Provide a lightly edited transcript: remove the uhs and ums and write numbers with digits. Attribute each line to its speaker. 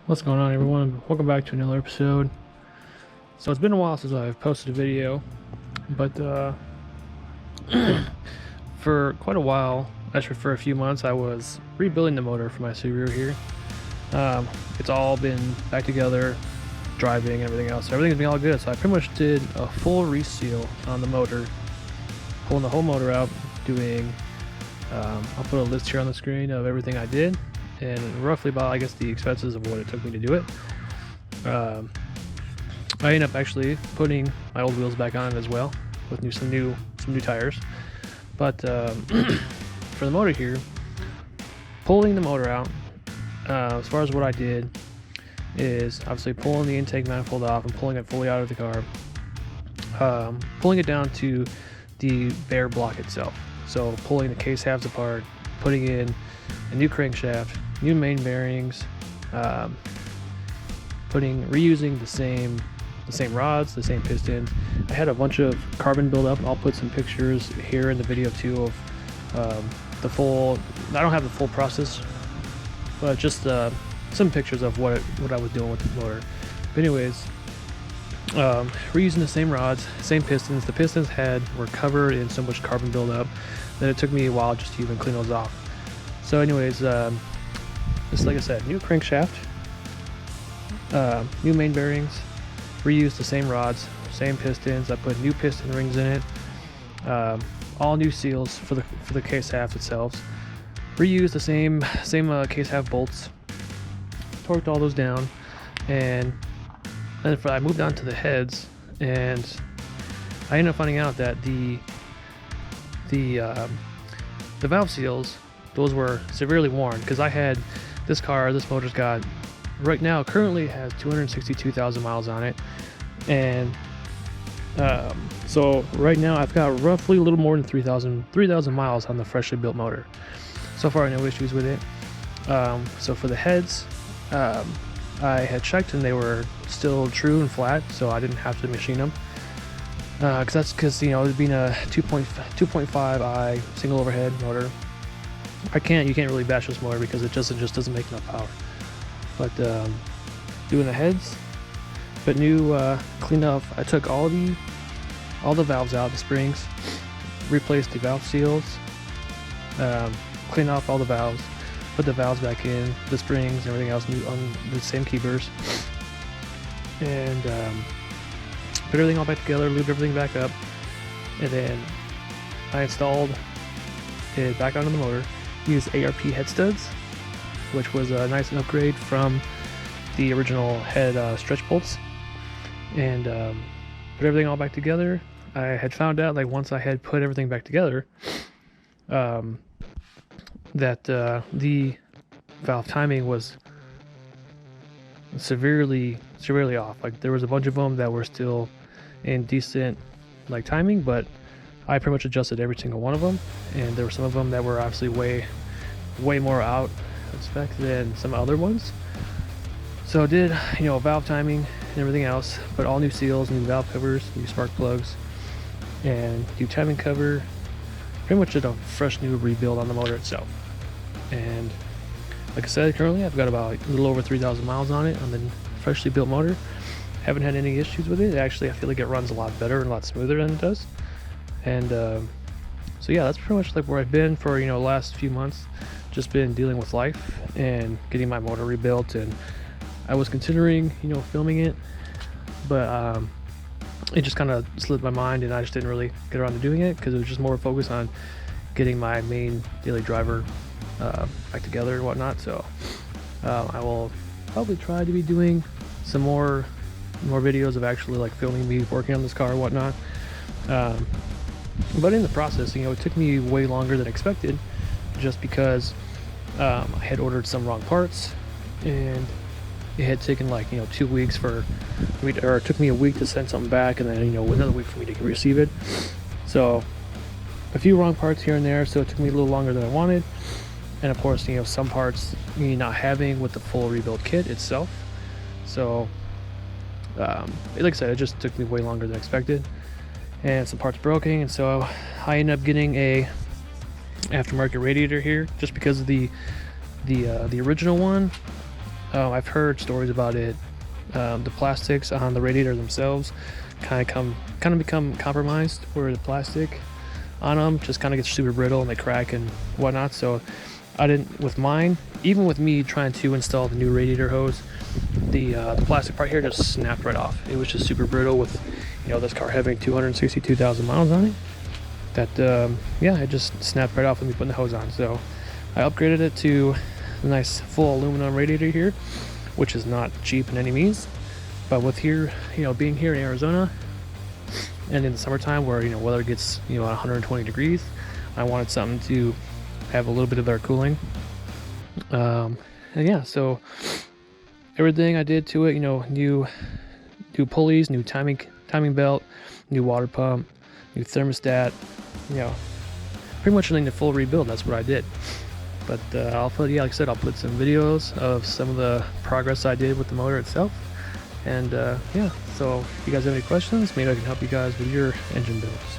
Speaker 1: What's going on, everyone? Welcome back to another episode. So it's been a while since I've posted a video, but for quite a while, actually for a few months, I was rebuilding the motor for my Subaru here. It's all been back together, driving and everything else. So everything's been all good. So I pretty much did a full reseal on the motor, pulling the whole motor out, doing, I'll put a list here on the screen of everything I did, and roughly about, I guess, the expenses of what it took me to do it. I ended up actually putting my old wheels back on as well with some new tires. But for the motor here, pulling the motor out, as far as what I did is obviously pulling the intake manifold off and pulling it fully out of the car, pulling it down to the bare block itself. So pulling the case halves apart, putting in a new crankshaft, new main bearings, reusing the same rods, the same pistons. I had a bunch of carbon buildup. I'll put some pictures here in the video too of the full. I don't have the full process, but just some pictures of what I was doing with the motor. But anyways, reusing the same rods, same pistons. The pistons were covered in so much carbon buildup that it took me a while just to even clean those off. So anyways, just like I said, new crankshaft, new main bearings, reused the same rods, same pistons. I put new piston rings in it, all new seals for the case half itself. Reused the same case half bolts, torqued all those down, and then I moved on to the heads, and I ended up finding out that the valve seals, those were severely worn, because I had this motor's got, right now currently has 262,000 miles on it, and so right now I've got roughly a little more than 3,000 miles on the freshly built motor. So far, no issues with it. So for the heads, I had checked and they were still true and flat, so I didn't have to machine them. Because you know, it being a 2.5i single overhead motor, you can't really bash this motor because it just doesn't make enough power. But doing the heads, but new cleaned up. I took all the valves out, the springs, replaced the valve seals, cleaned off all the valves, put the valves back in, the springs, everything else new on the same keepers, and put everything all back together, lubed everything back up, and then I installed it back onto the motor. Used ARP head studs, which was a nice upgrade from the original head stretch bolts, and put everything all back together. I had found out, like, once I had put everything back together, that the valve timing was severely off. Like, there was a bunch of them that were still in decent like timing, but I pretty much adjusted every single one of them, and there were some of them that were obviously way more out of spec than some other ones. So I did, you know, valve timing and everything else, but all new seals, new valve covers, new spark plugs, and new timing cover. Pretty much did a fresh new rebuild on the motor itself. And like I said, currently I've got about a little over 3,000 miles on it on the freshly built motor. Haven't had any issues with it. Actually, I feel like it runs a lot better and a lot smoother than it does. And so yeah, that's pretty much like where I've been for, you know, the last few months. Just been dealing with life and getting my motor rebuilt, and I was considering, you know, filming it, but it just kind of slipped my mind, and I just didn't really get around to doing it because it was just more focused on getting my main daily driver back together and whatnot. So I will probably try to be doing some more videos of actually like filming me working on this car and whatnot. But in the process, you know, it took me way longer than expected, just because I had ordered some wrong parts, and it had taken, like, you know, 2 weeks or it took me a week to send something back, and then, you know, another week for me to receive it. So a few wrong parts here and there, so it took me a little longer than I wanted. And of course, you know, some parts me not having with the full rebuild kit itself. So like I said, it just took me way longer than expected, and some parts broken, and so I ended up getting a aftermarket radiator here, just because of the original one I've heard stories about it. The plastics on the radiator themselves kind of become compromised, where the plastic on them just kind of gets super brittle and they crack and whatnot. So I didn't with mine. Even with me trying to install the new radiator hose, the plastic part here just snapped right off. It was just super brittle with, you know, this car having 262,000 miles on it. That yeah, it just snapped right off with me putting the hose on. So I upgraded it to a nice full aluminum radiator here, which is not cheap in any means. But with here, you know, being here in Arizona and in the summertime where, you know, weather gets, you know, 120 degrees, I wanted something to have a little bit of air cooling. And yeah, so everything I did to it, you know, new pulleys, new timing belt, new water pump, new thermostat, you know, pretty much in a full rebuild. That's what I did. But I'll put, yeah, like I said, I'll put some videos of some of the progress I did with the motor itself. And yeah, so if you guys have any questions, maybe I can help you guys with your engine builds.